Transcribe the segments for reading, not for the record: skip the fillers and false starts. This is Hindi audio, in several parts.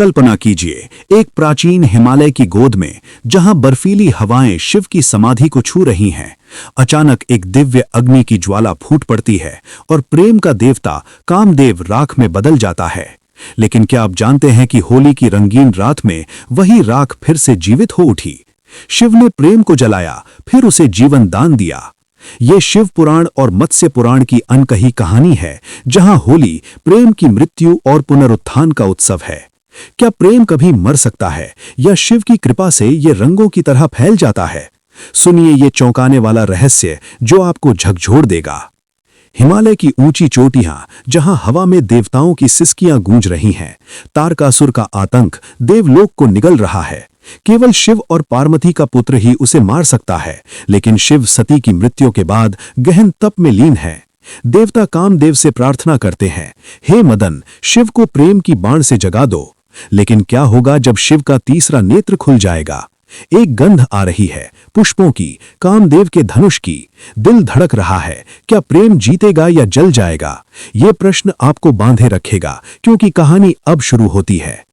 कल्पना कीजिए, एक प्राचीन हिमालय की गोद में जहां बर्फीली हवाएं शिव की समाधि को छू रही हैं, अचानक एक दिव्य अग्नि की ज्वाला फूट पड़ती है और प्रेम का देवता कामदेव राख में बदल जाता है। लेकिन क्या आप जानते हैं कि होली की रंगीन रात में वही राख फिर से जीवित हो उठी? शिव ने प्रेम को जलाया, फिर उसे जीवन दान दिया। ये शिव पुराण और मत्स्य पुराण की अनकही कहानी है, जहां होली प्रेम की मृत्यु और पुनरुत्थान का उत्सव है। क्या प्रेम कभी मर सकता है या शिव की कृपा से ये रंगों की तरह फैल जाता है? सुनिए ये चौंकाने वाला रहस्य जो आपको झकझोर देगा। हिमालय की ऊंची चोटियां, जहां हवा में देवताओं की सिसकियां गूंज रही हैं, तारकासुर का आतंक देवलोक को निगल रहा है। केवल शिव और पार्वती का पुत्र ही उसे मार सकता है, लेकिन शिव सती की मृत्यु के बाद गहन तप में लीन है। देवता कामदेव से प्रार्थना करते हैं, हे मदन, शिव को प्रेम की बाण से जगा दो। लेकिन क्या होगा जब शिव का तीसरा नेत्र खुल जाएगा? एक गंध आ रही है, पुष्पों की, कामदेव के धनुष की। दिल धड़क रहा है, क्या प्रेम जीतेगा या जल जाएगा? ये प्रश्न आपको बांधे रखेगा, क्योंकि कहानी अब शुरू होती है।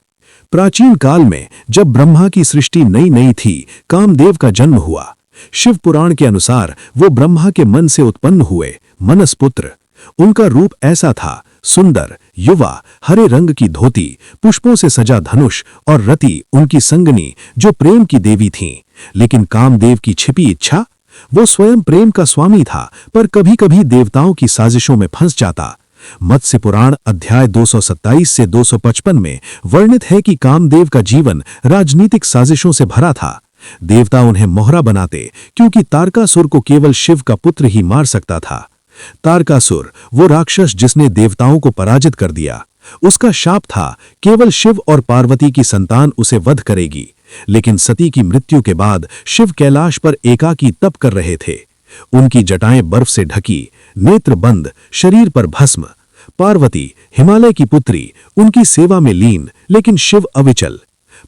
प्राचीन काल में जब ब्रह्मा की सृष्टि नई नई थी, कामदेव का जन्म हुआ। शिव पुराण के अनुसार वो ब्रह्मा के मन से उत्पन्न हुए, मनस पुत्र। उनका रूप ऐसा था, सुंदर, युवा, हरे रंग की धोती, पुष्पों से सजा धनुष और रति उनकी संगनी, जो प्रेम की देवी थीं। लेकिन कामदेव की छिपी इच्छा? वो स्वयं प्रेम का स्वामी था, पर कभी कभी देवताओं की साजिशों में फंस जाता। मत्स्य पुराण अध्याय 227 से 255 में वर्णित है कि कामदेव का जीवन राजनीतिक साजिशों से भरा था। देवता उन्हें मोहरा बनाते, क्योंकि तारकासुर को केवल शिव का पुत्र ही मार सकता था। तारकासुर, वो राक्षस जिसने देवताओं को पराजित कर दिया। उसका शाप था, केवल शिव और पार्वती की संतान उसे वध करेगी। लेकिन सती की मृत्यु के बाद शिव कैलाश पर एकाकी तप कर रहे थे। उनकी जटाएं बर्फ से ढकी, नेत्र बंद, शरीर पर भस्म। पार्वती, हिमालय की पुत्री, उनकी सेवा में लीन, लेकिन शिव अविचल।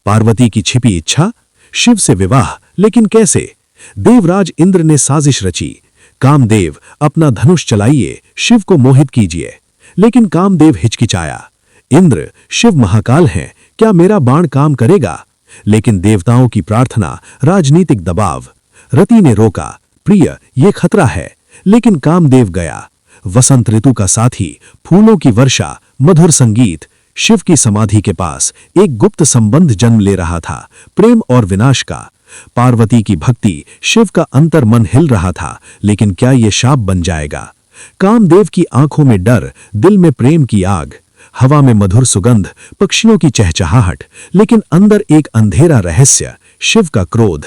पार्वती की छिपी इच्छा? शिव से विवाह, लेकिन कैसे? देवराज इंद्र ने साजिश रची, कामदेव, अपना धनुष चलाइए, शिव को मोहित कीजिए। लेकिन कामदेव हिचकिचाया, इंद्र, शिव महाकाल हैं, क्या मेरा बाण काम करेगा? लेकिन देवताओं की प्रार्थना, राजनीतिक दबाव। रति ने रोका, प्रिय, ये खतरा है। लेकिन कामदेव गया। वसंत ऋतु का साथी, फूलों की वर्षा, मधुर संगीत। शिव की समाधि के पास एक गुप्त संबंध जन्म ले रहा था, प्रेम और विनाश का। पार्वती की भक्ति, शिव का अंतर मन हिल रहा था, लेकिन क्या यह शाप बन जाएगा? कामदेव की आंखों में डर, दिल में प्रेम की आग। हवा में मधुर सुगंध, पक्षियों की चहचहाहट, लेकिन अंदर एक अंधेरा रहस्य, शिव का क्रोध।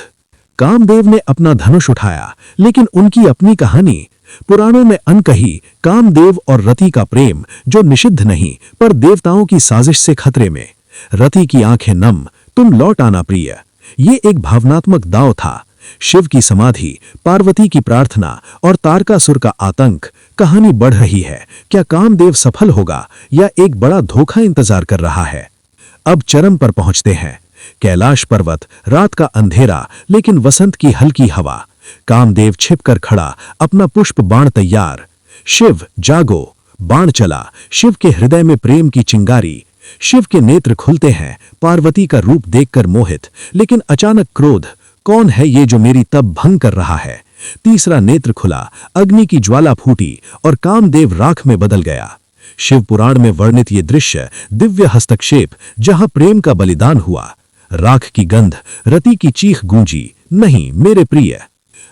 कामदेव ने अपना धनुष उठाया, लेकिन उनकी अपनी कहानी। पुराणों में अनकही, कामदेव और रति का प्रेम, जो निषिद्ध नहीं पर देवताओं की साजिश से खतरे में। रति की आंखें नम, तुम लौट आना प्रिय। ये एक भावनात्मक दाव था। शिव की समाधि, पार्वती की प्रार्थना और तारकासुर का आतंक। कहानी बढ़ रही है, क्या कामदेव सफल होगा या एक बड़ा धोखा इंतजार कर रहा है? अब चरम पर पहुंचते हैं। कैलाश पर्वत, रात का अंधेरा, लेकिन वसंत की हल्की हवा। कामदेव छिपकर खड़ा, अपना पुष्प बाण तैयार। शिव, जागो। बाण चला, शिव के हृदय में प्रेम की चिंगारी। शिव के नेत्र खुलते हैं, पार्वती का रूप देखकर मोहित। लेकिन अचानक क्रोध, कौन है ये जो मेरी तप भंग कर रहा है? तीसरा नेत्र खुला, अग्नि की ज्वाला फूटी और कामदेव राख में बदल गया। शिव पुराण में वर्णित ये दृश्य दिव्य हस्तक्षेप, जहां प्रेम का बलिदान हुआ। राख की गंध, रति की चीख गूंजी, नहीं मेरे प्रिय।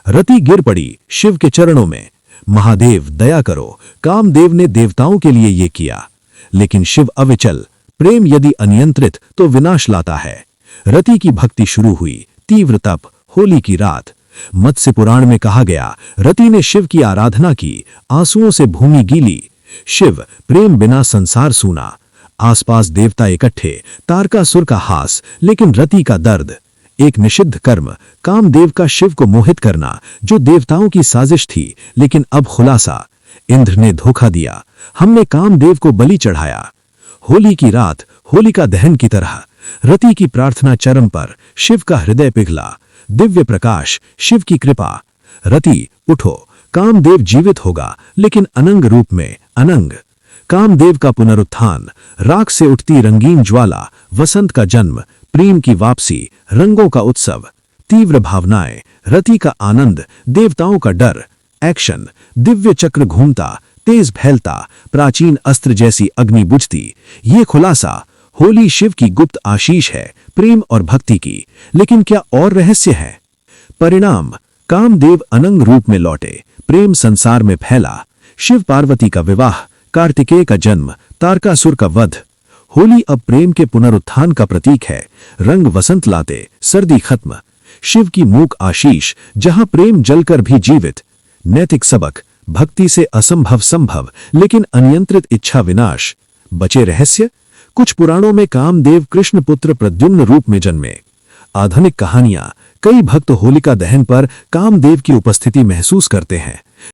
रति गिर पड़ी शिव के चरणों में, महादेव दया करो, कामदेव ने देवताओं के लिए ये किया। लेकिन शिव अविचल, प्रेम यदि अनियंत्रित तो विनाश लाता है। रति की भक्ति शुरू हुई, तीव्र तप, होली की रात। मत्स्य पुराण में कहा गया, रति ने शिव की आराधना की, आंसुओं से भूमि गीली। शिव, प्रेम बिना संसार सूना। आसपास देवता इकट्ठे, तारकासुर का हास, लेकिन रति का दर्द। एक निषिद्ध कर्म, कामदेव का शिव को मोहित करना, जो देवताओं की साजिश थी। लेकिन अब खुलासा, इंद्र ने धोखा दिया, हमने कामदेव को बलि चढ़ाया। होली की रात, होलिका दहन की तरह। रति की प्रार्थना चरम पर, शिव का हृदय पिघला। दिव्य प्रकाश, शिव की कृपा। रति, उठो, कामदेव जीवित होगा, लेकिन अनंग रूप में, अनंग। कामदेव का पुनरुत्थान, राख से उठती रंगीन ज्वाला, वसंत का जन्म, प्रेम की वापसी, रंगों का उत्सव, तीव्र भावनाएं, रति का आनंद, देवताओं का डर, एक्शन, दिव्य चक्र घूमता, तेज फैलता, प्राचीन अस्त्र जैसी अग्नि बुझती। ये खुलासा होली शिव की गुप्त आशीष है, प्रेम और भक्ति की। लेकिन क्या और रहस्य है? परिणाम, कामदेव अनंग रूप में लौटे, प्रेम संसार में फैला, शिव पार्वती का विवाह, कार्तिकेय का जन्म, तारकासुर का वध। होली अब प्रेम के पुनरुत्थान का प्रतीक है। रंग वसंत लाते, सर्दी खत्म। शिव की मूक आशीष, जहां प्रेम जलकर भी जीवित। नैतिक सबक, भक्ति से असंभव संभव, लेकिन अनियंत्रित इच्छा विनाश। बचे रहस्य, कुछ पुराणों में कामदेव कृष्ण पुत्र प्रद्युम्न रूप में जन्मे। आधुनिक कहानियां, कई भक्त होलिका दहन पर कामदेव की उपस्थिति महसूस करते हैं।